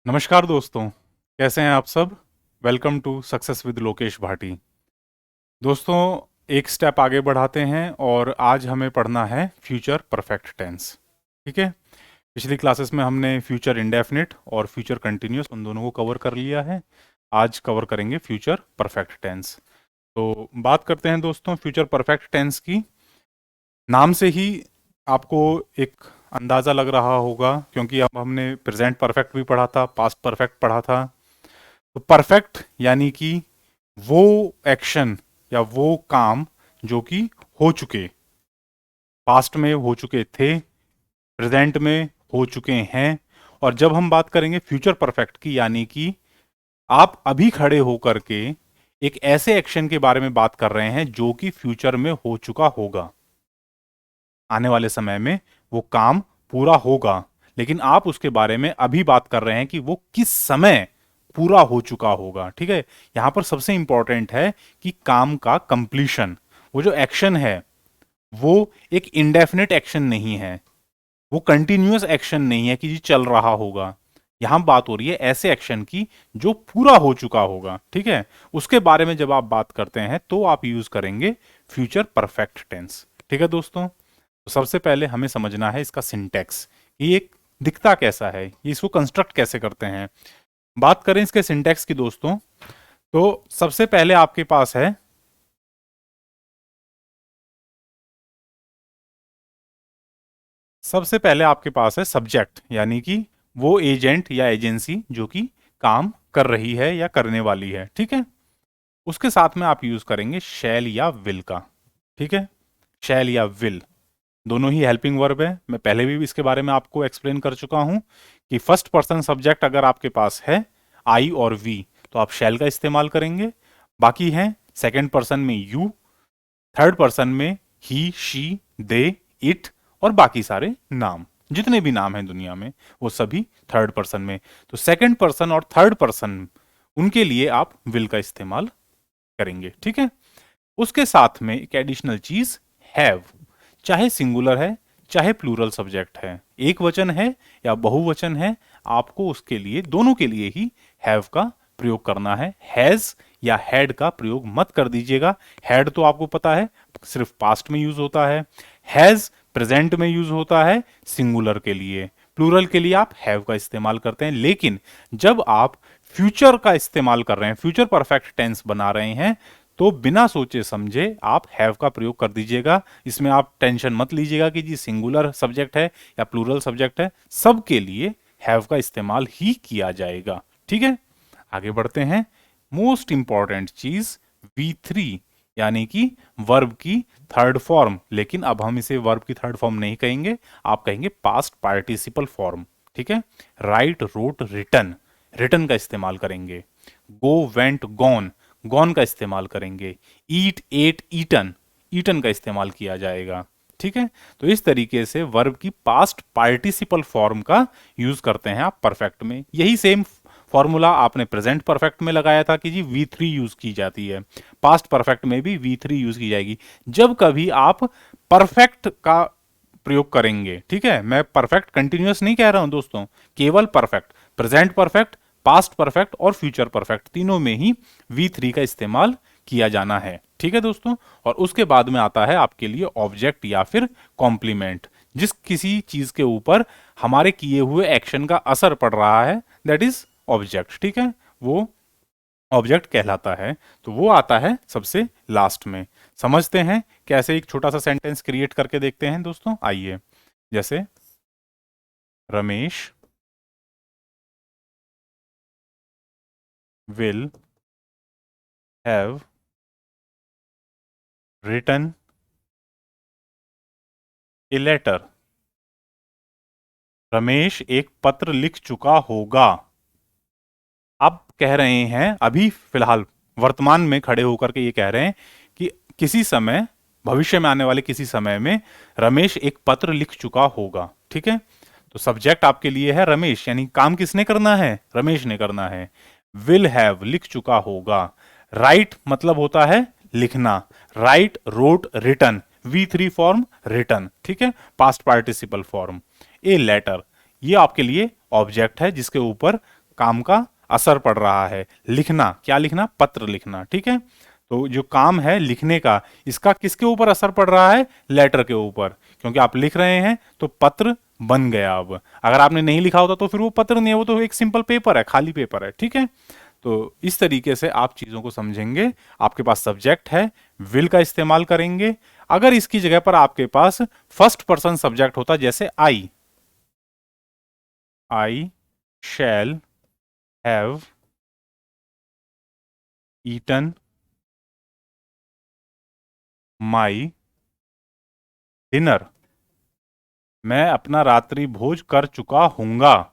नमस्कार दोस्तों, कैसे हैं आप सब। Welcome to success with Lokesh Bhati. दोस्तों, एक स्टेप आगे बढ़ाते हैं और आज हमें पढ़ना है फ्यूचर परफेक्ट टेंस। ठीक है। पिछली क्लासेस में हमने फ्यूचर इंडेफिनिट और फ्यूचर कंटिन्यूअस उन दोनों को कवर कर लिया है। आज कवर करेंगे फ्यूचर परफेक्ट टेंस। तो बात करते हैं दोस्तों फ्यूचर परफेक्ट टेंस की। नाम से ही आपको एक अंदाज़ा लग रहा होगा, क्योंकि अब हमने प्रेजेंट परफेक्ट भी पढ़ा था, पास्ट परफेक्ट पढ़ा था। तो परफेक्ट यानी कि वो एक्शन या वो काम जो कि हो चुके, पास्ट में हो चुके थे, प्रेजेंट में हो चुके हैं। और जब हम बात करेंगे फ्यूचर परफेक्ट की, यानी कि आप अभी खड़े होकर के एक ऐसे एक्शन के बारे में बात कर रहे हैं जो कि फ्यूचर में हो चुका होगा, आने वाले समय में वो काम पूरा होगा, लेकिन आप उसके बारे में अभी बात कर रहे हैं कि वो किस समय पूरा हो चुका होगा। ठीक है। यहां पर सबसे इंपॉर्टेंट है कि काम का कंप्लीशन, वो जो एक्शन है वो एक इंडेफिनिट एक्शन नहीं है, वो कंटिन्यूअस एक्शन नहीं है कि जी चल रहा होगा। यहां बात हो रही है ऐसे एक्शन की जो पूरा हो चुका होगा। ठीक है। उसके बारे में जब आप बात करते हैं तो आप यूज करेंगे फ्यूचर परफेक्ट टेंस। ठीक है दोस्तों। तो सबसे पहले हमें समझना है इसका सिंटैक्स, ये एक दिखता कैसा है, ये इसको कंस्ट्रक्ट कैसे करते हैं। बात करें इसके सिंटैक्स की दोस्तों, तो सबसे पहले आपके पास है सब्जेक्ट, यानी कि वो एजेंट या एजेंसी जो कि काम कर रही है या करने वाली है। ठीक है। उसके साथ में आप यूज करेंगे शैल या विल का। ठीक है। शैल या विल दोनों ही हेल्पिंग वर्ब है। मैं पहले भी इसके बारे में आपको एक्सप्लेन कर चुका हूं कि फर्स्ट पर्सन सब्जेक्ट अगर आपके पास है आई और वी तो आप शैल का इस्तेमाल करेंगे। बाकी हैं सेकंड पर्सन में यू, थर्ड पर्सन में ही, शी, दे, इट और बाकी सारे नाम, जितने भी नाम हैं दुनिया में वो सभी थर्ड पर्सन में। तो सेकंड पर्सन और थर्ड पर्सन उनके लिए आप विल का इस्तेमाल करेंगे। ठीक है। उसके साथ में एक एडिशनल चीज हैव, चाहे सिंगुलर है चाहे प्लूरल सब्जेक्ट है, एक वचन है या बहुवचन है, आपको उसके लिए दोनों के लिए ही हैव का प्रयोग करना है। हैज या हैड का प्रयोग मत कर दीजिएगा। हैड तो आपको पता है सिर्फ पास्ट में यूज होता है, हैज प्रेजेंट में यूज होता है सिंगुलर के लिए, प्लूरल के लिए आप हैव का इस्तेमाल करते हैं। लेकिन जब आप फ्यूचर का इस्तेमाल कर रहे हैं, फ्यूचर परफेक्ट टेंस बना रहे हैं, तो बिना सोचे समझे आप हैव का प्रयोग कर दीजिएगा। इसमें आप टेंशन मत लीजिएगा कि जी सिंगुलर सब्जेक्ट है या प्लूरल सब्जेक्ट है, सबके लिए हैव का इस्तेमाल ही किया जाएगा। ठीक है। आगे बढ़ते हैं। मोस्ट इंपॉर्टेंट चीज V3, यानी कि वर्ब की थर्ड फॉर्म। लेकिन अब हम इसे वर्ब की थर्ड फॉर्म नहीं कहेंगे, आप कहेंगे पास्ट पार्टिसिपल फॉर्म। ठीक है। राइट, रोट, रिटन, रिटन का इस्तेमाल करेंगे। गो, वेंट, गॉन, गॉन का इस्तेमाल करेंगे। ईट, एट, ईटन, ईटन का इस्तेमाल किया जाएगा। ठीक है। तो इस तरीके से वर्ब की पास्ट पार्टिसिपल फॉर्म का यूज करते हैं आप परफेक्ट में। यही सेम फॉर्मूला आपने प्रेजेंट परफेक्ट में लगाया था कि जी V3 यूज की जाती है, पास्ट परफेक्ट में भी V3 यूज की जाएगी जब कभी आप परफेक्ट का प्रयोग करेंगे। ठीक है। मैं परफेक्ट कंटिन्यूअस नहीं कह रहा हूं दोस्तों, केवल perfect, present perfect, past perfect और फ्यूचर परफेक्ट तीनों में ही V3 का इस्तेमाल किया जाना है। ठीक है दोस्तों। और उसके बाद में आता है आपके लिए ऑब्जेक्ट या फिर कॉम्प्लीमेंट, जिस किसी चीज के ऊपर हमारे किए हुए एक्शन का असर पड़ रहा है, दैट इज ऑब्जेक्ट। ठीक है। वो ऑब्जेक्ट कहलाता है। तो वो आता है सबसे लास्ट में। समझते हैं कैसे, एक छोटा सा सेंटेंस क्रिएट करके देखते हैं दोस्तों। आइए, जैसे Ramesh will have written a letter, Ramesh एक पत्र लिख चुका होगा। आप कह रहे हैं अभी फिलहाल वर्तमान में खड़े होकर के ये कह रहे हैं कि किसी समय, भविष्य में आने वाले किसी समय में रमेश एक पत्र लिख चुका होगा। ठीक है। तो सब्जेक्ट आपके लिए है रमेश, यानी काम किसने करना है, रमेश ने करना है। विल हैव लिख चुका होगा। राइट मतलब होता है लिखना, write, wrote, written, V3 form written. ठीक है। Past participle form. A letter, ये आपके लिए ऑब्जेक्ट है जिसके ऊपर काम का असर पड़ रहा है। लिखना, क्या लिखना? पत्र लिखना, ठीक है। तो जो काम है लिखने का, इसका किसके ऊपर असर पड़ रहा है? लेटर के ऊपर, क्योंकि आप लिख रहे हैं तो पत्र बन गया। अब अगर आपने नहीं लिखा होता तो फिर वो पत्र नहीं है, वो तो एक सिंपल पेपर है, खाली पेपर है, ठीक है। तो इस तरीके से आप चीजों को समझेंगे। आपके पास सब्जेक्ट है, विल का इस्तेमाल करेंगे। अगर इसकी जगह पर आपके पास फर्स्ट पर्सन सब्जेक्ट होता, जैसे I shall have eaten my dinner, मैं अपना रात्रि भोज कर चुका हूंगा,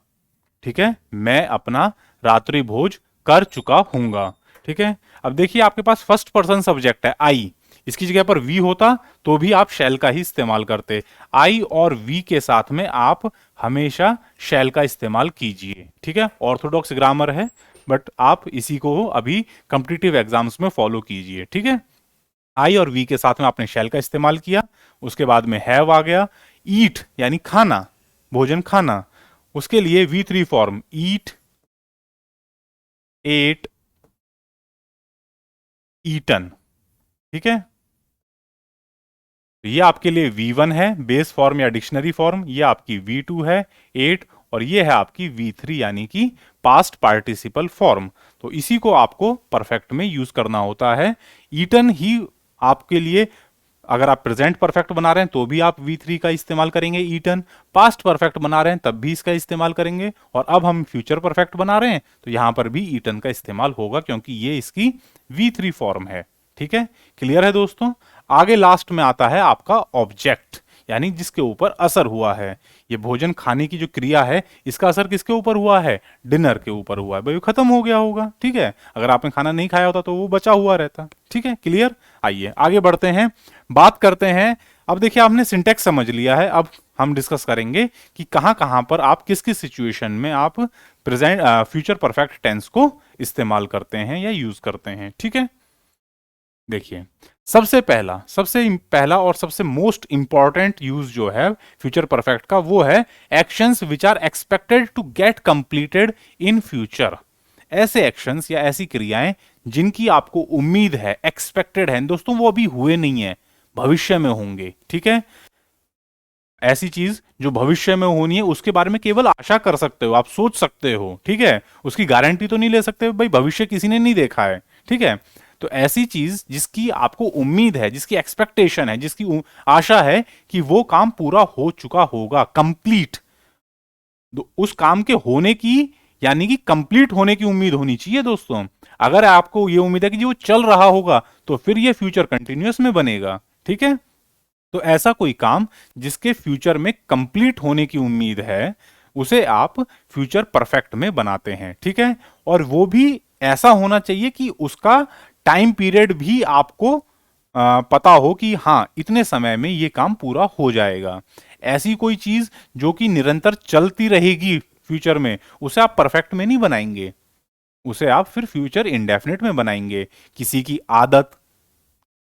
ठीक है। मैं अपना रात्रि भोज कर चुका हूंगा, ठीक है। अब देखिए आपके पास फर्स्ट पर्सन सब्जेक्ट है आई, इसकी जगह पर वी होता तो भी आप शैल का ही इस्तेमाल करते। आई और वी के साथ में आप हमेशा शैल का इस्तेमाल कीजिए, ठीक है। ऑर्थोडॉक्स ग्रामर है, बट आप इसी को अभी कॉम्पिटिटिव एग्जाम्स में फॉलो कीजिए, ठीक है। आई और वी के साथ में आपने शैल का इस्तेमाल किया, उसके बाद में हैव आ गया। ईट यानी खाना, भोजन खाना, उसके लिए we three form eat, eight, eaten, ठीक है। तो ये आपके लिए V1 है बेस फॉर्म या डिक्शनरी फॉर्म, ये आपकी V2 है 8, और ये है आपकी V3 यानी कि पास्ट पार्टिसिपल फॉर्म। तो इसी को आपको परफेक्ट में यूज करना होता है। ईटन ही आपके लिए, अगर आप प्रेजेंट परफेक्ट बना रहे हैं तो भी आप V3 का इस्तेमाल करेंगे ईटन, पास्ट परफेक्ट बना रहे हैं तब भी इसका इस्तेमाल करेंगे, और अब हम फ्यूचर परफेक्ट बना रहे हैं तो यहां पर भी ईटन का इस्तेमाल होगा, क्योंकि ये इसकी V3 फॉर्म है, ठीक है। क्लियर है दोस्तों? आगे लास्ट में आता है आपका ऑब्जेक्ट, यानी जिसके ऊपर असर हुआ है। ये भोजन खाने की जो क्रिया है, इसका असर किसके ऊपर हुआ है? डिनर के ऊपर हुआ है। भाई वो खत्म हो गया होगा, ठीक है। अगर आपने खाना नहीं खाया होता तो वो बचा हुआ रहता, ठीक है। क्लियर? आइए आगे बढ़ते हैं, बात करते हैं। अब देखिए आपने सिंटेक्स समझ लिया है, अब हम डिस्कस करेंगे कि कहां कहां पर आप किस किस सिचुएशन में आप प्रेजेंट फ्यूचर परफेक्ट टेंस को इस्तेमाल करते हैं या यूज करते हैं, ठीक है। देखिए सबसे पहला और सबसे मोस्ट इंपॉर्टेंट यूज जो है फ्यूचर परफेक्ट का, वो है actions which are expected to get completed in future. ऐसे एक्शंस या ऐसी क्रियाएं जिनकी आपको उम्मीद है, एक्सपेक्टेड है दोस्तों, वो अभी हुए नहीं है, भविष्य में होंगे, ठीक है। ऐसी चीज जो भविष्य में होनी है उसके बारे में केवल आशा कर सकते हो, आप सोच सकते हो, ठीक है। उसकी गारंटी तो नहीं ले सकते, भाई भविष्य किसी ने नहीं देखा है, ठीक है। तो ऐसी चीज जिसकी आपको उम्मीद है, जिसकी एक्सपेक्टेशन है, जिसकी आशा है कि वो काम पूरा हो चुका होगा, कंप्लीट, उस काम के होने की यानी कि कंप्लीट होने की उम्मीद होनी चाहिए दोस्तों। अगर आपको ये उम्मीद है कि वो चल रहा होगा तो फिर ये फ्यूचर कंटिन्यूअस में बनेगा, ठीक है। तो ऐसा कोई काम जिसके फ्यूचर में कंप्लीट होने की उम्मीद है, उसे आप फ्यूचर परफेक्ट में बनाते हैं, ठीक है। और वो भी ऐसा होना चाहिए कि उसका टाइम पीरियड भी आपको पता हो कि हाँ इतने समय में ये काम पूरा हो जाएगा। ऐसी कोई चीज जो कि निरंतर चलती रहेगी फ्यूचर में, उसे आप परफेक्ट में नहीं बनाएंगे, उसे आप फिर फ्यूचर इंडेफिनिट में बनाएंगे। किसी की आदत,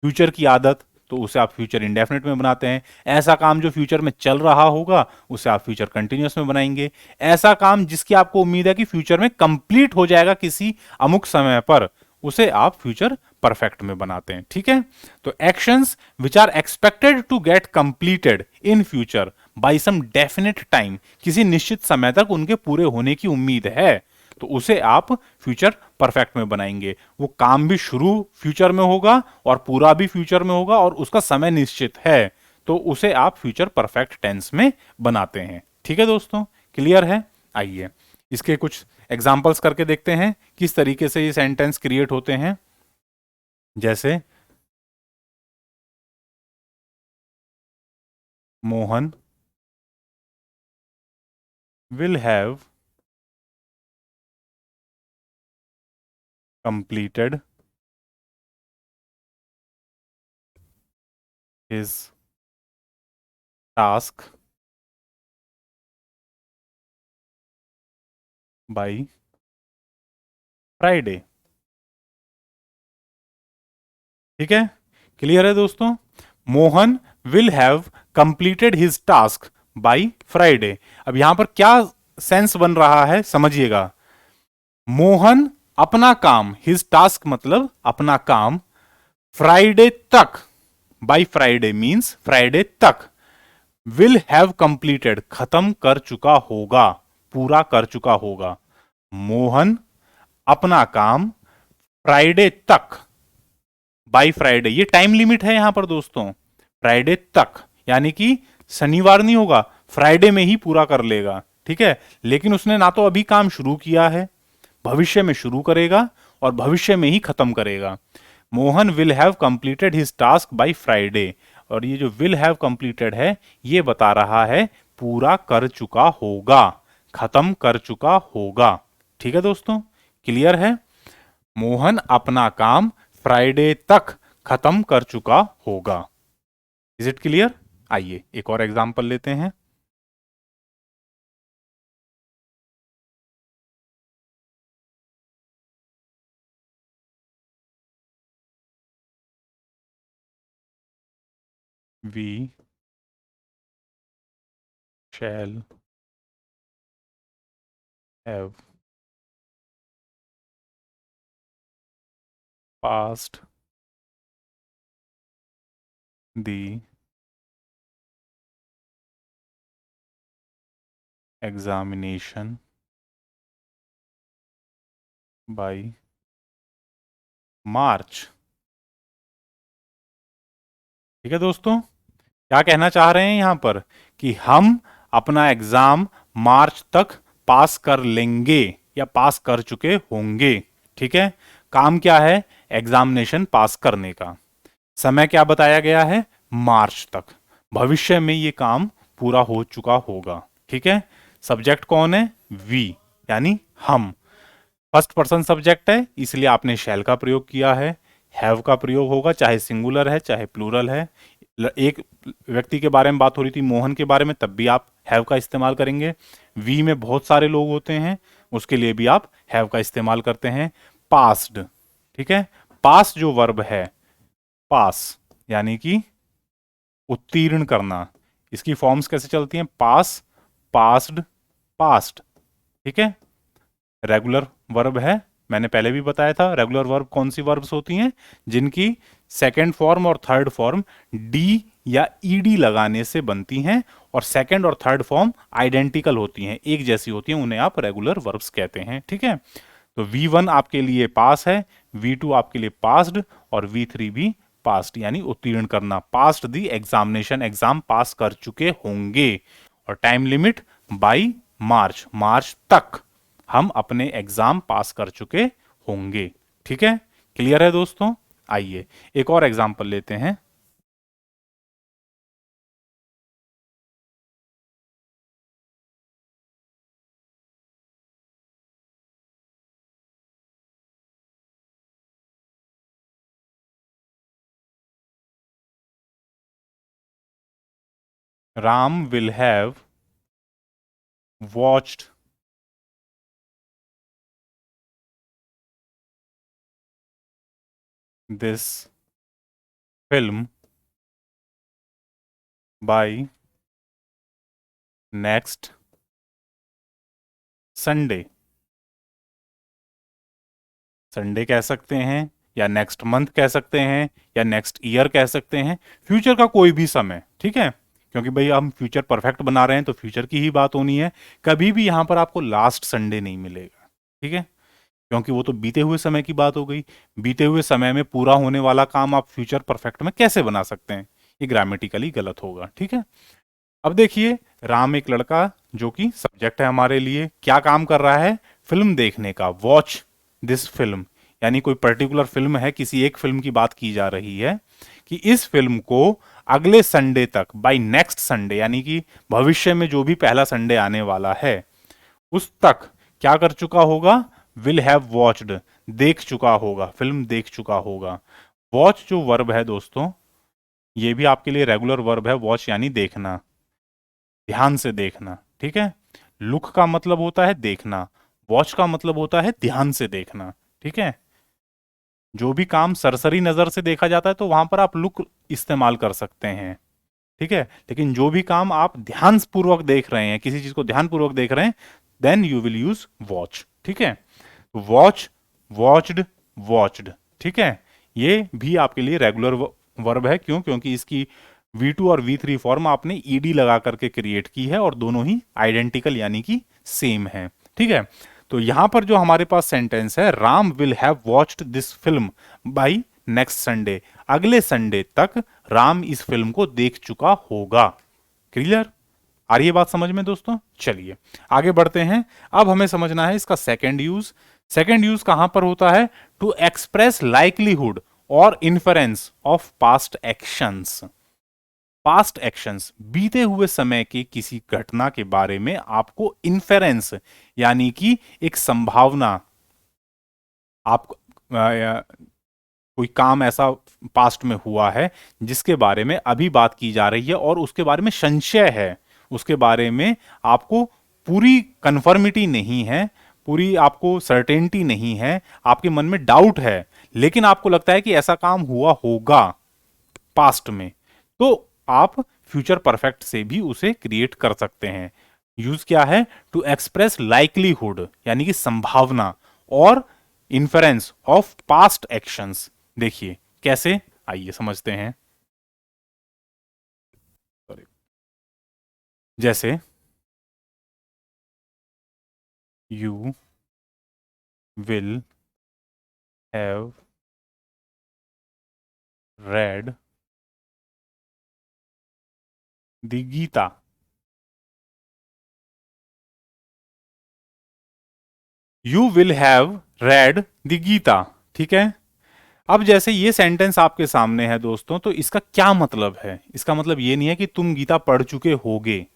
फ्यूचर की आदत, तो उसे आप फ्यूचर इंडेफिनिट में बनाते हैं। ऐसा काम जो फ्यूचर में चल रहा होगा उसे आप फ्यूचर कंटिन्यूअस में बनाएंगे। ऐसा काम जिसकी आपको उम्मीद है कि फ्यूचर में कंप्लीट हो जाएगा किसी अमुक समय पर, उसे आप फ्यूचर परफेक्ट में बनाते हैं, ठीक है। तो actions which are expected to get completed in future by some definite time, किसी निश्चित समय तक उनके पूरे होने की उम्मीद है, तो उसे आप फ्यूचर परफेक्ट में बनाएंगे। वो काम भी शुरू फ्यूचर में होगा और पूरा भी फ्यूचर में होगा और उसका समय निश्चित है, तो उसे आप फ्यूचर परफेक्ट टेंस में बनाते हैं, ठीक है दोस्तों। क्लियर है? आइए इसके कुछ एग्जाम्पल्स करके देखते हैं किस तरीके से ये सेंटेंस क्रिएट होते हैं। जैसे Mohan will have completed his task by Friday, ठीक है। क्लियर है दोस्तों? Mohan will have completed his task by Friday. अब यहां पर क्या सेंस बन रहा है समझिएगा। मोहन अपना काम, हिज टास्क मतलब अपना काम, फ्राइडे तक, बाई फ्राइडे मीन्स फ्राइडे तक, विल हैव कंप्लीटेड खत्म कर चुका होगा, पूरा कर चुका होगा। मोहन अपना काम फ्राइडे तक, बाई फ्राइडे, ये टाइम लिमिट है यहां पर दोस्तों, फ्राइडे तक यानी कि शनिवार नहीं होगा, फ्राइडे में ही पूरा कर लेगा, ठीक है। लेकिन उसने ना तो अभी काम शुरू किया है, भविष्य में शुरू करेगा और भविष्य में ही खत्म करेगा। Mohan will have completed his task by Friday, और ये जो विल हैव कंप्लीटेड है ये बता रहा है पूरा कर चुका होगा, खत्म कर चुका होगा। ठीक है दोस्तों, क्लियर है। मोहन अपना काम फ्राइडे तक खत्म कर चुका होगा। Is it clear? आइए एक और एग्जांपल लेते हैं। We shall have passed the examination by March. ठीक है दोस्तों, क्या कहना चाह रहे हैं यहां पर कि हम अपना एग्जाम मार्च तक पास कर लेंगे या पास कर चुके होंगे। ठीक है, काम क्या है? एग्जामिनेशन पास करने का। समय क्या बताया गया है? मार्च तक। भविष्य में ये काम पूरा हो चुका होगा। ठीक है, सब्जेक्ट कौन है? वी, यानी हम। फर्स्ट पर्सन सब्जेक्ट है इसलिए आपने शैल का प्रयोग किया है। हैव का प्रयोग होगा, चाहे सिंगुलर है चाहे प्लूरल है। एक व्यक्ति के बारे में बात हो रही थी, मोहन के बारे में, तब भी आप हैव का इस्तेमाल करेंगे। वी में बहुत सारे लोग होते हैं, उसके लिए भी आप हैव का इस्तेमाल करते हैं। पास्ड, ठीक है, पास जो वर्ब है, पास यानी कि उत्तीर्ण करना, इसकी फॉर्म्स कैसे चलती हैं? पास, पास्ड, पास्ट। ठीक है, रेगुलर वर्ब है, मैंने पहले भी बताया था। रेगुलर वर्ब कौन सी वर्ब्स होती हैं? जिनकी सेकेंड फॉर्म और थर्ड फॉर्म डी या ईडी लगाने से बनती हैं, और सेकेंड और थर्ड फॉर्म आइडेंटिकल होती हैं, एक जैसी होती हैं, उन्हें आप रेगुलर वर्ब्स कहते हैं। ठीक है, तो V1 आपके लिए पास है, V2 आपके लिए पास्ड, और V3 भी पास्ट यानी उत्तीर्ण करना। पास्ट दी एग्जामिनेशन, एग्जाम पास कर चुके होंगे। और टाइम लिमिट बाई मार्च, मार्च तक हम अपने एग्जाम पास कर चुके होंगे। ठीक है, क्लियर है दोस्तों? आइए एक और एग्जाम्पल लेते हैं। Ram will have watched this film bye next Sunday. Sunday कह सकते हैं, या नेक्स्ट मंथ कह सकते हैं, या नेक्स्ट ईयर कह सकते हैं, फ्यूचर का कोई भी समय। ठीक है, क्योंकि भाई हम फ्यूचर परफेक्ट बना रहे हैं तो फ्यूचर की ही बात होनी है। कभी भी यहां पर आपको लास्ट संडे नहीं मिलेगा। ठीक है, क्योंकि वो तो बीते हुए समय की बात हो गई। बीते हुए समय में पूरा होने वाला काम आप फ्यूचर परफेक्ट में कैसे बना सकते हैं? ये ग्रामेटिकली गलत होगा। ठीक है, अब देखिए, राम एक लड़का जो कि सब्जेक्ट है हमारे लिए, क्या काम कर रहा है? फिल्म देखने का। वॉच दिस फिल्म, यानी कोई पर्टिकुलर फिल्म है, किसी एक फिल्म की बात की जा रही है कि इस फिल्म को अगले संडे तक, बाय नेक्स्ट संडे, यानी कि भविष्य में जो भी पहला संडे आने वाला है उस तक क्या कर चुका होगा? विल हैव वॉच्ड, देख चुका होगा, फिल्म देख चुका होगा। वॉच जो वर्ब है दोस्तों, ये भी आपके लिए रेगुलर वर्ब है। वॉच यानी देखना, ध्यान से देखना। ठीक है, लुक का मतलब होता है देखना, वॉच का मतलब होता है ध्यान से देखना। ठीक है, जो भी काम सरसरी नजर से देखा जाता है तो वहां पर आप लुक इस्तेमाल कर सकते हैं। ठीक है, लेकिन जो भी काम आप ध्यान पूर्वक देख रहे हैं, किसी चीज को ध्यान पूर्वक देख रहे हैं, then you will use watch. ठीक है, वॉच, वॉच्ड, वॉच्ड। ठीक है, ये भी आपके लिए रेगुलर वर्ब है। क्यों? क्योंकि इसकी V2 और V3 फॉर्म आपने ईडी लगा करके क्रिएट की है और दोनों ही आइडेंटिकल यानी कि सेम है। ठीक है, तो यहां पर जो हमारे पास सेंटेंस है, Ram will have watched this film by next Sunday, अगले संडे तक राम इस फिल्म को देख चुका होगा। क्लियर? आ रही है बात समझ में दोस्तों? चलिए आगे बढ़ते हैं। अब हमें समझना है इसका सेकेंड यूज। सेकेंड यूज कहां पर होता है? टू एक्सप्रेस लाइकलीहुड और inference of past actions. Past actions, बीते हुए समय के किसी घटना के बारे में आपको इन्फेरेंस यानी कि एक संभावना, आप कोई काम ऐसा पास्ट में हुआ है जिसके बारे में अभी बात की जा रही है और उसके बारे में संशय है, उसके बारे में आपको पूरी कंफर्मिटी नहीं है, पूरी आपको सर्टेनिटी नहीं है, आपके मन में डाउट है, लेकिन आपको लगता है कि ऐसा काम हुआ होगा पास्ट में, तो आप फ्यूचर परफेक्ट से भी उसे क्रिएट कर सकते हैं। यूज क्या है? टू एक्सप्रेस लाइकलीहुड यानी कि संभावना, और इन्फेरेंस ऑफ पास्ट एक्शंस। देखिए कैसे, आइए समझते हैं। सॉरी, जैसे you will have read the Gita. You will have read the Gita. ठीक है, अब जैसे ये सेंटेंस आपके सामने है दोस्तों, तो इसका क्या मतलब है? इसका मतलब ये नहीं है कि तुम गीता पढ़ चुके होगे।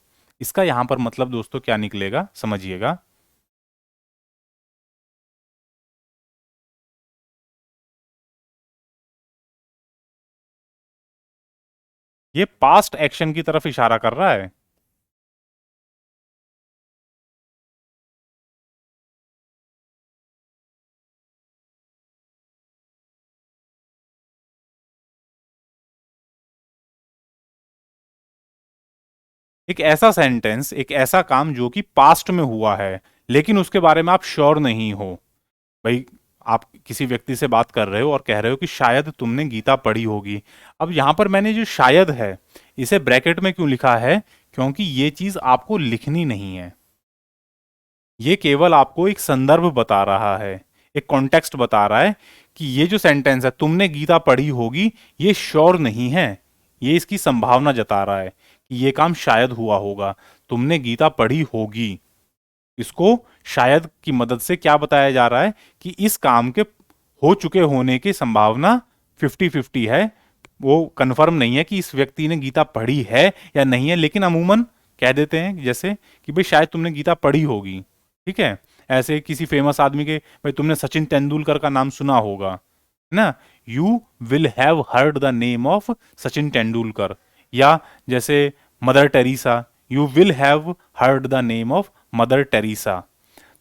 इसका यहां पर मतलब दोस्तों क्या निकलेगा, समझिएगा। ये पास्ट एक्शन की तरफ इशारा कर रहा है। एक ऐसा सेंटेंस, एक ऐसा काम जो कि पास्ट में हुआ है लेकिन उसके बारे में आप श्योर नहीं हो। भाई, आप किसी व्यक्ति से बात कर रहे हो और कह रहे हो कि शायद तुमने गीता पढ़ी होगी। अब यहां पर मैंने जो शायद है इसे ब्रैकेट में क्यों लिखा है? क्योंकि ये चीज आपको लिखनी नहीं है। ये केवल आपको एक संदर्भ बता रहा है, एक कॉन्टेक्स्ट बता रहा है कि ये जो सेंटेंस है, तुमने गीता पढ़ी होगी, ये श्योर नहीं है, ये इसकी संभावना जता रहा है कि ये काम शायद हुआ होगा। तुमने गीता पढ़ी होगी, इसको शायद की मदद से क्या बताया जा रहा है कि इस काम के हो चुके होने की संभावना 50-50 है। वो कंफर्म नहीं है कि इस व्यक्ति ने गीता पढ़ी है या नहीं है, लेकिन अमूमन कह देते हैं जैसे कि भाई शायद तुमने गीता पढ़ी होगी। ठीक है, ऐसे किसी फेमस आदमी के, भाई तुमने सचिन तेंदुलकर का नाम सुना होगा, है ना? You will have heard the name of Sachin Tendulkar. या जैसे mother Teresa, you will have heard the name of mother Teresa.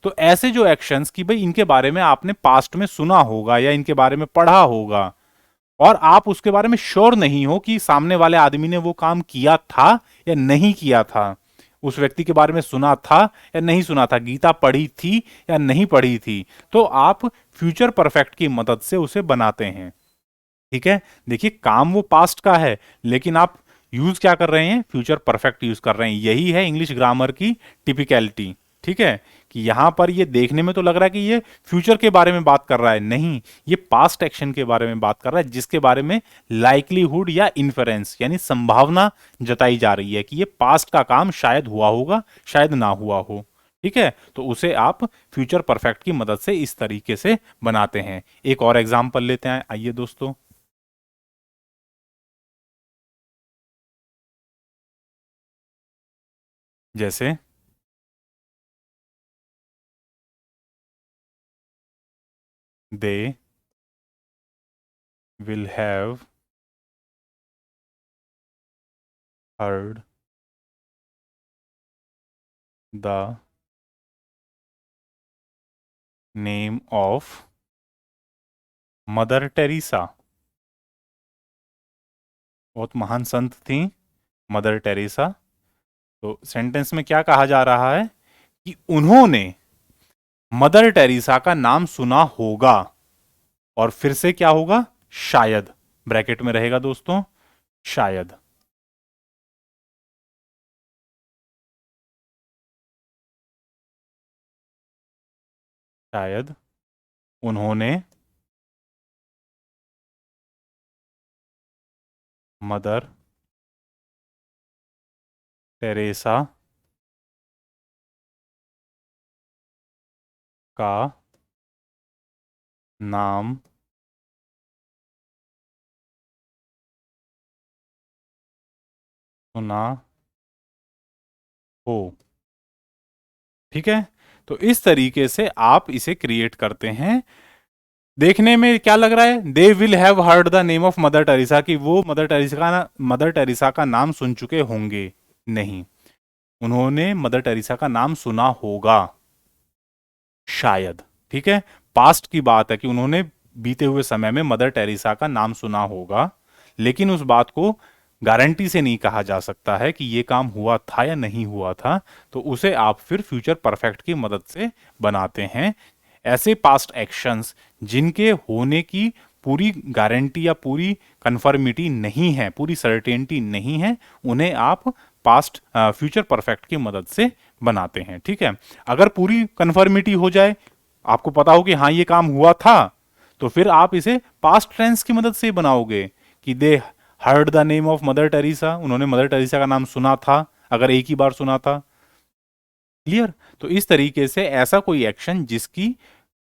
तो ऐसे जो एक्शंस कि भाई इनके बारे में आपने पास्ट में सुना होगा या इनके बारे में पढ़ा होगा और आप उसके बारे में श्योर नहीं हो कि सामने वाले आदमी ने वो काम किया था या नहीं किया था, उस व्यक्ति के बारे में सुना था या नहीं सुना था, गीता पढ़ी थी या नहीं पढ़ी थी, तो आप फ्यूचर परफेक्ट की मदद से उसे बनाते हैं। ठीक है, देखिए काम वो पास्ट का है लेकिन आप यूज क्या कर रहे हैं? फ्यूचर परफेक्ट यूज कर रहे हैं। यही है इंग्लिश ग्रामर की टिपिकलिटी। ठीक है, कि यहां पर ये देखने में तो लग रहा है कि ये फ्यूचर के बारे में बात कर रहा है, नहीं, ये पास्ट एक्शन के बारे में बात कर रहा है जिसके बारे में लाइकलीहुड या इन्फेरेंस यानी संभावना जताई जा रही है कि ये पास्ट का काम शायद हुआ होगा, शायद ना हुआ हो। ठीक है, तो उसे आप फ्यूचर परफेक्ट की मदद से इस तरीके से बनाते हैं। एक और एग्जाम्पल लेते हैं, आइए दोस्तों। जैसे they will have heard the name of mother Teresa. बहुत महान संत थी मदर टेरेसा। तो सेंटेंस में क्या कहा जा रहा है कि उन्होंने मदर टेरेसा का नाम सुना होगा। और फिर से क्या होगा, शायद, ब्रैकेट में रहेगा दोस्तों, शायद। शायद उन्होंने मदर टेरेसा का नाम सुना हो। ठीक है, तो इस तरीके से आप इसे क्रिएट करते हैं। देखने में क्या लग रहा है, they will have heard the name of mother Teresa, की वो मदर टेरेसा का नाम सुन चुके होंगे। नहीं, उन्होंने मदर टेरेसा का नाम सुना होगा, शायद। ठीक है, पास्ट की बात है कि उन्होंने बीते हुए समय में मदर टेरेसा का नाम सुना होगा, लेकिन उस बात को गारंटी से नहीं कहा जा सकता है कि ये काम हुआ था या नहीं हुआ था, तो उसे आप फिर फ्यूचर परफेक्ट की मदद से बनाते हैं। ऐसे पास्ट एक्शंस जिनके होने की पूरी गारंटी या पूरी कंफर्मिटी नहीं है, पूरी सर्टेनिटी नहीं है, उन्हें आप पास्ट फ्यूचर परफेक्ट की मदद से बनाते हैं। ठीक है, अगर पूरी कंफर्मिटी हो जाए, आपको पता हो कि हाँ ये काम हुआ था, तो फिर आप इसे पास्ट टेंस की मदद से बनाओगे कि दे heard the name of mother Teresa, उन्होंने मदर टेरेसा का नाम सुना था, अगर एक ही बार सुना था। क्लियर? तो इस तरीके से ऐसा कोई एक्शन जिसकी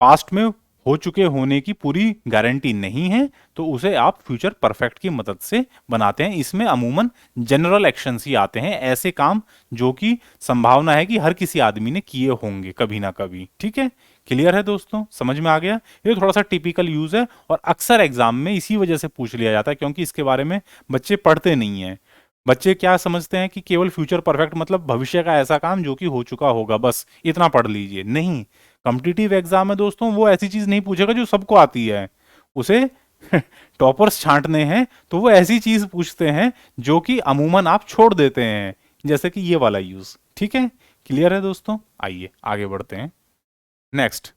पास्ट में हो चुके होने की पूरी गारंटी नहीं है, तो उसे आप फ्यूचर परफेक्ट की मदद से बनाते हैं। इसमें अमूमन जनरल एक्शंस ही आते हैं, ऐसे काम जो कि संभावना है कि हर किसी आदमी ने किए होंगे कभी ना कभी। ठीक है, क्लियर है दोस्तों, समझ में आ गया? ये थोड़ा सा टिपिकल यूज है और अक्सर एग्जाम में इसी वजह से पूछ लिया जाता है, क्योंकि इसके बारे में बच्चे पढ़ते नहीं है। बच्चे क्या समझते हैं कि केवल फ्यूचर परफेक्ट मतलब भविष्य का ऐसा काम जो कि हो चुका होगा, बस इतना पढ़ लीजिए। नहीं, कॉम्पिटिटिव एग्जाम में दोस्तों वो ऐसी चीज नहीं पूछेगा जो सबको आती है, उसे टॉपर्स छांटने हैं, तो वो ऐसी चीज पूछते हैं जो कि अमूमन आप छोड़ देते हैं, जैसे कि ये वाला यूज। ठीक है, क्लियर है दोस्तों? आइए आगे बढ़ते हैं। Next,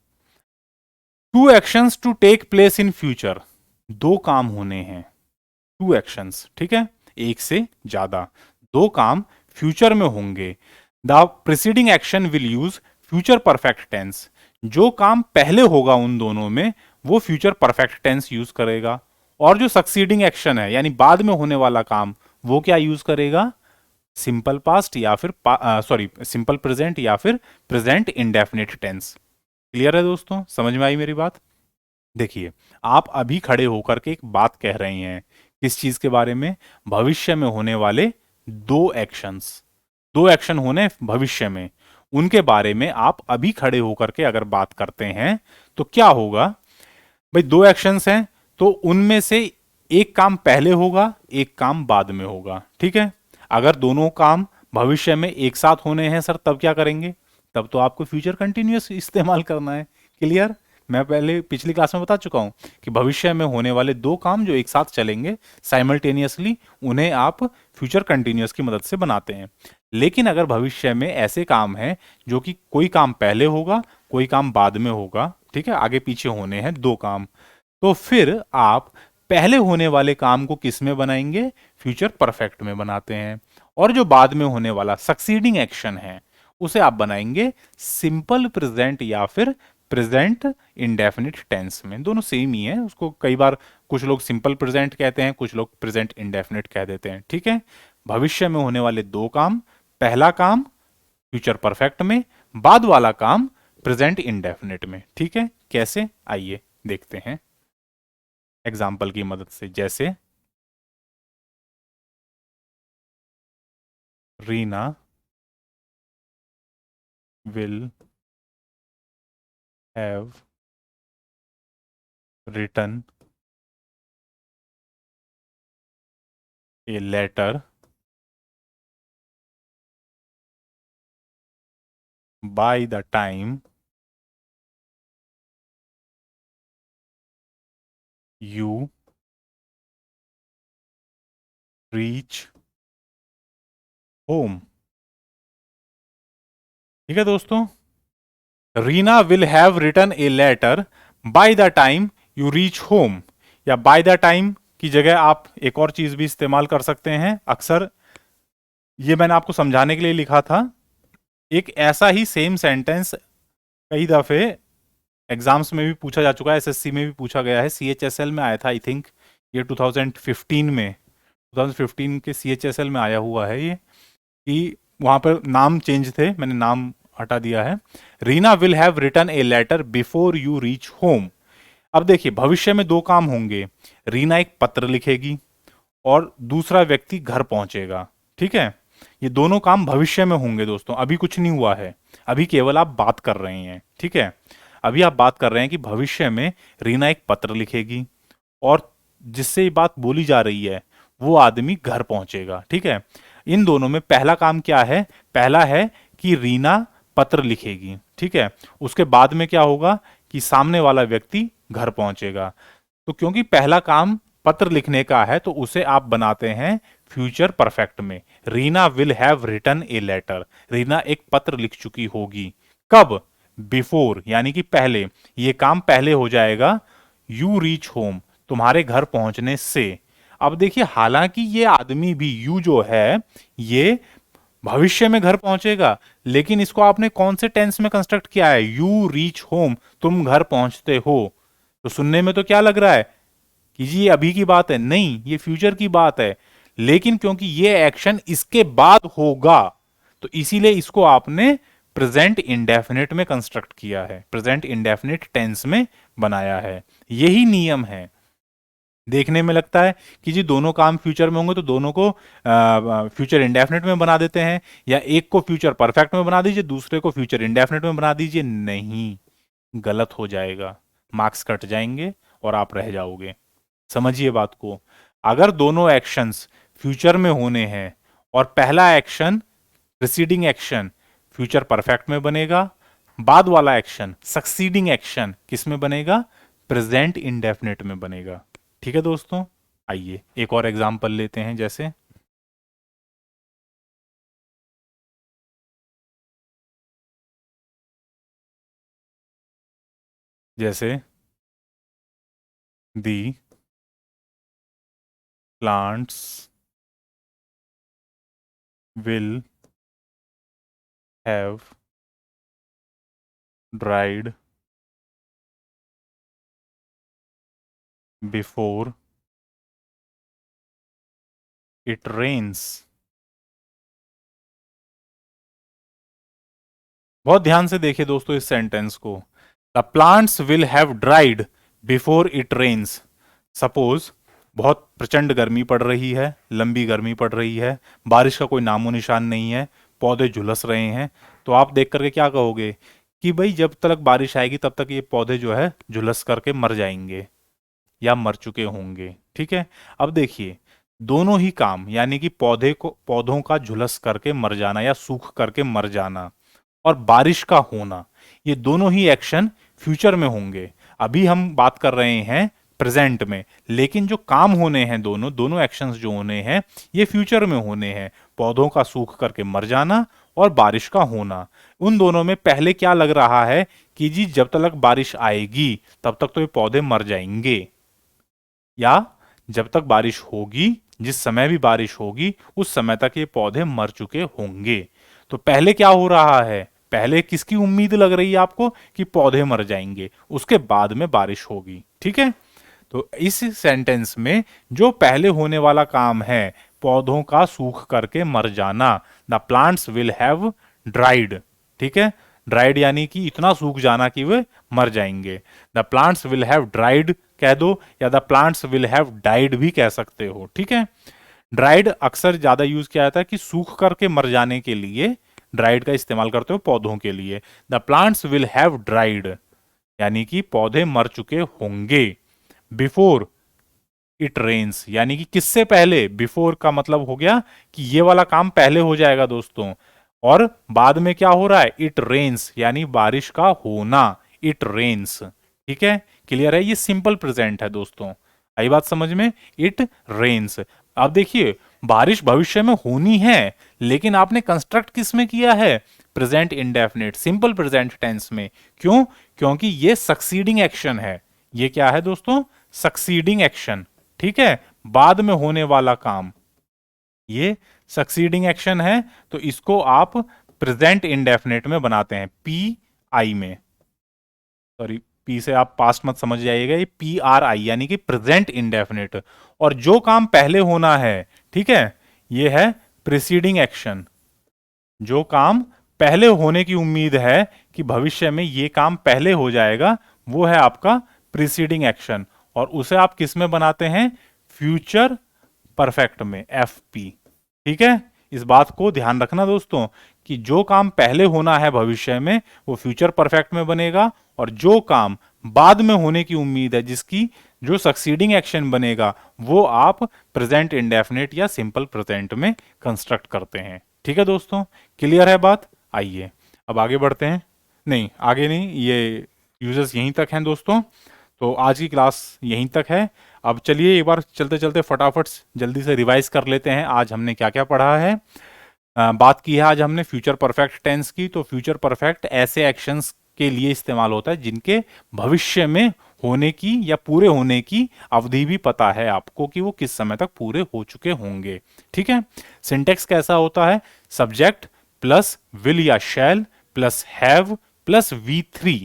two actions to take place in future. दो काम होने हैं, टू एक्शंस, ठीक है, एक से ज्यादा, दो काम फ्यूचर में होंगे। The preceding action will use future perfect tense. जो काम पहले होगा उन दोनों में, वो फ्यूचर परफेक्ट टेंस यूज करेगा। और जो सक्सीडिंग एक्शन है, यानी बाद में होने वाला काम, वो क्या यूज करेगा, सिंपल पास्ट या फिर सॉरी सिंपल प्रेजेंट या फिर प्रेजेंट इंडेफिनिट टेंस। क्लियर है दोस्तों, समझ में आई मेरी बात? देखिए, आप अभी खड़े होकर के एक बात कह रहे हैं, किस चीज के बारे में, भविष्य में होने वाले दो एक्शंस, दो एक्शन होने भविष्य में, उनके बारे में आप अभी खड़े होकर के अगर बात करते हैं, तो क्या होगा भाई, दो एक्शंस हैं, तो उनमें से एक काम पहले होगा, एक काम बाद में होगा। ठीक है, अगर दोनों काम भविष्य में एक साथ होने हैं सर, तब क्या करेंगे, तब तो आपको फ्यूचर कंटिन्यूअस इस्तेमाल करना है। क्लियर? मैं पहले पिछली क्लास में बता चुका हूं कि भविष्य में होने वाले दो काम जो एक साथ चलेंगे साइमल्टेनियसली, उन्हें आप फ्यूचर कंटिन्यूअस की मदद से बनाते हैं। लेकिन अगर भविष्य में ऐसे काम हैं जो कि कोई काम पहले होगा, कोई काम बाद में होगा, ठीक है, आगे पीछे होने हैं दो काम, तो फिर आप पहले होने वाले काम को किस में बनाएंगे, फ्यूचर परफेक्ट में बनाते हैं। और जो बाद में होने वाला सक्सीडिंग एक्शन है, उसे आप बनाएंगे सिंपल प्रेजेंट या फिर प्रेजेंट इंडेफिनिट टेंस में। दोनों सेम ही है, उसको कई बार कुछ लोग सिंपल प्रेजेंट कहते हैं, कुछ लोग प्रेजेंट इंडेफिनिट कह देते हैं। ठीक है, भविष्य में होने वाले दो काम, पहला काम फ्यूचर परफेक्ट में, बाद वाला काम प्रेजेंट इंडेफिनिट में। ठीक है, कैसे, आइए देखते हैं एग्जाम्पल की मदद से। जैसे Reena will have written a letter by the time you reach home. ठीक है दोस्तों, Reena will have written a letter by the time you reach home, या बाय द टाइम की जगह आप एक और चीज भी इस्तेमाल कर सकते हैं। अक्सर ये मैंने आपको समझाने के लिए लिखा था। एक ऐसा ही सेम सेंटेंस कई दफे एग्जाम्स में भी पूछा जा चुका है, एसएससी में भी पूछा गया है, सीएचएसएल में आया था आई थिंक, ये 2015 में, 2015 के सीएचएसएल में आया हुआ है ये, कि वहां पर नाम चेंज थे, मैंने नाम हटा दिया है। Reena will have written a letter before you reach home. अब देखिए भविष्य में दो काम होंगे, रीना एक पत्र लिखेगी और दूसरा व्यक्ति घर पहुंचेगा, ठीक है। ये दोनों काम भविष्य में होंगे दोस्तों, अभी कुछ नहीं हुआ है, अभी केवल आप बात कर रहे हैं, ठीक है। अभी आप बात कर रहे हैं कि भविष्य में रीना एक पत्र लिखेगी और जिससे ये बात बोली जा रही है वो आदमी घर पहुंचेगा, ठीक है। इन दोनों में पहला काम क्या है, पहला है कि रीना पत्र लिखेगी, ठीक है। उसके बाद में क्या होगा कि सामने वाला व्यक्ति घर पहुंचेगा। तो क्योंकि पहला काम पत्र लिखने का है तो उसे आप बनाते हैं फ्यूचर परफेक्ट में। Reena will have written a letter, Reena एक पत्र लिख चुकी होगी। कब? बिफोर, यानी कि पहले, ये काम पहले हो जाएगा यू रीच होम, तुम्हारे घर पहुंचने से। अब देखिए हालांकि ये आदमी भी यू जो है ये भविष्य में घर पहुंचेगा, लेकिन इसको आपने कौन से टेंस में कंस्ट्रक्ट किया है, यू रीच होम, तुम घर पहुंचते हो। तो सुनने में तो क्या लग रहा है कि जी ये अभी की बात है, नहीं ये फ्यूचर की बात है, लेकिन क्योंकि ये एक्शन इसके बाद होगा तो इसीलिए इसको आपने प्रेजेंट इंडेफिनिट में कंस्ट्रक्ट किया है, प्रेजेंट इंडेफिनिट टेंस में बनाया है। यही नियम है। देखने में लगता है कि जी दोनों काम फ्यूचर में होंगे तो दोनों को फ्यूचर इंडेफिनिट में बना देते हैं, या एक को फ्यूचर परफेक्ट में बना दीजिए दूसरे को फ्यूचर इंडेफिनिट में बना दीजिए। नहीं, गलत हो जाएगा, मार्क्स कट जाएंगे और आप रह जाओगे। समझिए बात को, अगर दोनों एक्शंस फ्यूचर में होने हैं और पहला action preceding action future perfect में बनेगा, बाद वाला एक्शन सक्सीडिंग एक्शन किस में बनेगा, प्रेजेंट इंडेफिनिट में बनेगा। ठीक है दोस्तों, आइए एक और एग्जांपल लेते हैं। जैसे the plants will have dried before it rains. बहुत ध्यान से देखिए दोस्तों इस सेंटेंस को। The plants will have dried before it rains. Suppose बहुत प्रचंड गर्मी पड़ रही है, लंबी गर्मी पड़ रही है, बारिश का कोई नामो निशान नहीं है, पौधे झुलस रहे हैं, तो आप देख करके क्या कहोगे कि भाई जब तक बारिश आएगी तब तक ये पौधे जो है झुलस करके मर जाएंगे या मर चुके होंगे, ठीक है। अब देखिए दोनों ही काम, यानी कि पौधों का झुलस करके मर जाना या सूख करके मर जाना और बारिश का होना, ये दोनों ही एक्शन फ्यूचर में होंगे। अभी हम बात कर रहे हैं प्रेजेंट में, लेकिन जो काम होने हैं दोनों दोनों एक्शंस जो होने हैं ये फ्यूचर में होने हैं। पौधों का सूख करके मर जाना और बारिश का होना, उन दोनों में पहले क्या लग रहा है कि जी जब तक बारिश आएगी तब तक तो ये पौधे मर जाएंगे, या जब तक बारिश होगी, जिस समय भी बारिश होगी उस समय तक ये पौधे मर चुके होंगे। तो पहले क्या हो रहा है, पहले किसकी उम्मीद लग रही है आपको कि पौधे मर जाएंगे, उसके बाद में बारिश होगी, ठीक है। तो इस सेंटेंस में जो पहले होने वाला काम है पौधों का सूख करके मर जाना, the plants will have dried, ठीक है। ड्राइड यानी कि इतना सूख जाना कि वे मर जाएंगे। The plants will have dried कह दो, या the plants will have died भी कह सकते हो, ठीक है। ड्राइड अक्सर ज्यादा यूज किया जाता है कि सूख करके मर जाने के लिए ड्राइड का इस्तेमाल करते हो पौधों के लिए। The plants will have dried यानी कि पौधे मर चुके होंगे। बिफोर इट रेन्स यानी कि किससे पहले, बिफोर का मतलब हो गया कि ये वाला काम पहले हो जाएगा दोस्तों, और बाद में क्या हो रहा है, इट रेन्स यानी बारिश का होना, इट रेन्स, ठीक है। क्लियर है, ये सिंपल प्रेजेंट है दोस्तों, आई बात समझ में, इट रेन्स। अब देखिए बारिश भविष्य में होनी है, लेकिन आपने कंस्ट्रक्ट किस में किया है, present indefinite simple present tense में। क्यों? क्योंकि ये सक्सीडिंग एक्शन है। ये क्या है दोस्तों? सक्सीडिंग एक्शन, ठीक है, बाद में होने वाला काम, ये सक्सीडिंग एक्शन है। तो इसको आप प्रेजेंट इंडेफिनिट में बनाते हैं, पी आई में, सॉरी पी से आप पास्ट मत समझ जाइएगा, ये पी आर आई यानी कि प्रेजेंट इंडेफिनिट। और जो काम पहले होना है, ठीक है, ये है प्रीसीडिंग एक्शन। जो काम पहले होने की उम्मीद है कि भविष्य में ये काम पहले हो जाएगा, वो है आपका प्रीसीडिंग एक्शन। और उसे आप किस में बनाते हैं? फ्यूचर परफेक्ट में, एफ पी। ठीक है, इस बात को ध्यान रखना दोस्तों कि जो काम पहले होना है भविष्य में वो फ्यूचर परफेक्ट में बनेगा, और जो काम बाद में होने की उम्मीद है, जिसकी जो सक्सीडिंग एक्शन बनेगा, वो आप प्रेजेंट इंडेफिनिट या सिंपल प्रेजेंट में कंस्ट्रक्ट करते हैं। ठीक है दोस्तों, क्लियर है बात? आइए अब आगे बढ़ते हैं। नहीं आगे नहीं, ये यूजर्स यहीं तक हैं दोस्तों, तो आज की क्लास यहीं तक है। अब चलिए एक बार चलते चलते फटाफट जल्दी से रिवाइज कर लेते हैं आज हमने क्या क्या पढ़ा है। बात की है आज हमने फ्यूचर परफेक्ट टेंस की। तो फ्यूचर परफेक्ट ऐसे एक्शंस के लिए इस्तेमाल होता है जिनके भविष्य में होने की या पूरे होने की अवधि भी पता है आपको कि वो किस समय तक पूरे हो चुके होंगे। ठीक है, सिंटेक्स कैसा होता है? सब्जेक्ट प्लस विल या शैल plus have plus V3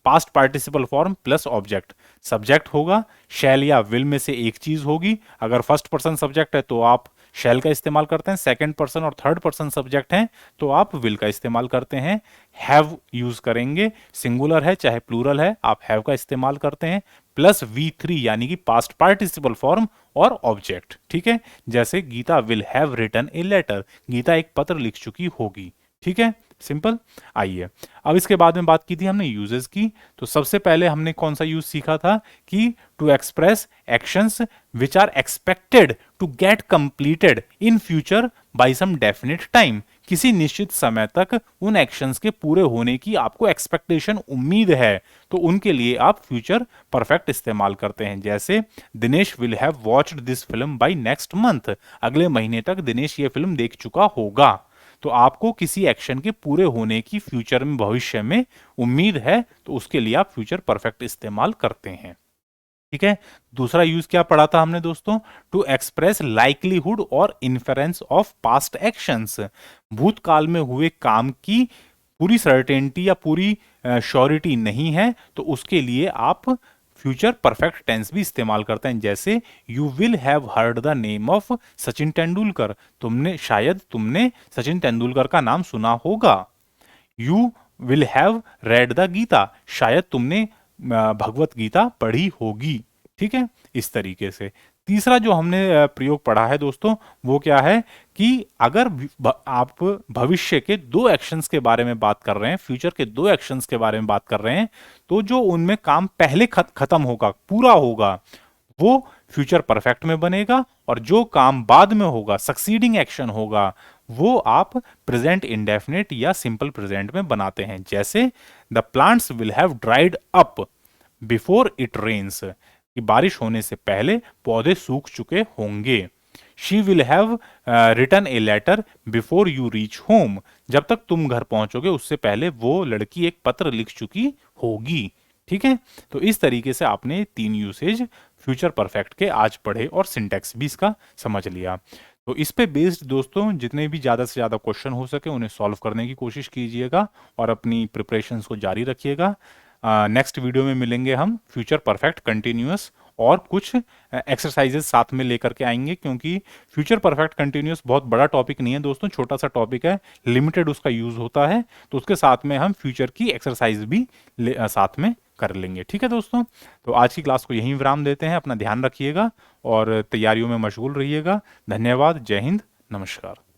past participle form plus object. Subject होगा, शैल या विल में से एक चीज होगी। अगर फर्स्ट पर्सन सब्जेक्ट है तो आप शैल का इस्तेमाल करते हैं, सेकंड पर्सन और थर्ड पर्सन सब्जेक्ट हैं तो आप विल का इस्तेमाल करते हैं। हैव यूज करेंगे, सिंगुलर है चाहे प्लूरल है आप हैव का इस्तेमाल करते हैं, प्लस V3 यानी कि पास्ट पार्टिसिपल फॉर्म और ऑब्जेक्ट। ठीक है, जैसे Gita will have written a letter, Gita एक पत्र लिख चुकी होगी। ठीक है, सिंपल। आइए अब इसके बाद में बात की थी हमने यूजेस की। तो सबसे पहले हमने कौन सा यूज सीखा था कि to express actions which are expected to get completed in future by some definite time. किसी निश्चित समय तक उन एक्शंस के पूरे होने की आपको एक्सपेक्टेशन, उम्मीद है, तो उनके लिए आप फ्यूचर परफेक्ट इस्तेमाल करते हैं। जैसे Dinesh will have watched this film bye next month, अगले महीने तक दिनेश ये फिल्म देख चुका होगा। तो आपको किसी एक्शन के पूरे होने की फ्यूचर में, भविष्य में उम्मीद है, तो उसके लिए आप फ्यूचर परफेक्ट इस्तेमाल करते हैं। ठीक है, दूसरा यूज क्या पढ़ा था हमने दोस्तों? टू एक्सप्रेस लाइकलीहुड और इन्फेरेंस ऑफ पास्ट एक्शंस। भूतकाल में हुए काम की पूरी सर्टेनिटी या पूरी श्योरिटी नहीं है, तो उसके लिए आप फ्यूचर परफेक्ट टेंस भी इस्तेमाल करते हैं। जैसे you will have heard the name of Sachin Tendulkar, तुमने सचिन तेंदुलकर का नाम सुना होगा। You will have read the Gita, शायद तुमने भगवत गीता पढ़ी होगी। ठीक है, इस तरीके से। तीसरा जो हमने प्रयोग पढ़ा है दोस्तों वो क्या है कि अगर आप भविष्य के दो एक्शंस के बारे में बात कर रहे हैं, फ्यूचर के दो एक्शंस के बारे में बात कर रहे हैं, तो जो उनमें काम पहले खत्म होगा, पूरा होगा, वो फ्यूचर परफेक्ट में बनेगा, और जो काम बाद में होगा, सक्सीडिंग एक्शन होगा, वो आप प्रेजेंट इंडेफिनिट या सिंपल प्रेजेंट में बनाते हैं। जैसे the plants will have dried up before it rains, कि बारिश होने से पहले पौधे सूख चुके होंगे। She will have written a letter before you reach home, जब तक तुम घर पहुंचोगे उससे पहले वो लड़की एक पत्र लिख चुकी होगी। ठीक है, तो इस तरीके से आपने 3 यूसेज फ्यूचर परफेक्ट के आज पढ़े और सिंटेक्स भी इसका समझ लिया। तो इस पे बेस्ड दोस्तों जितने भी ज़्यादा से ज़्यादा क्वेश्चन हो सके उन्हें सॉल्व करने की कोशिश कीजिएगा और अपनी प्रिपरेशंस को जारी रखिएगा। नेक्स्ट वीडियो में मिलेंगे हम फ्यूचर परफेक्ट कंटिन्यूअस और कुछ एक्सरसाइजेस साथ में लेकर के आएंगे, क्योंकि फ्यूचर परफेक्ट कंटिन्यूअस बहुत बड़ा टॉपिक नहीं है दोस्तों, छोटा सा टॉपिक है, लिमिटेड उसका यूज होता है, तो उसके साथ में हम फ्यूचर की एक्सरसाइज भी साथ में कर लेंगे। ठीक है दोस्तों, तो आज की क्लास को यहीं विराम देते हैं। अपना ध्यान रखिएगा और तैयारियों में मशगूल रहिएगा। धन्यवाद, जय हिंद, नमस्कार।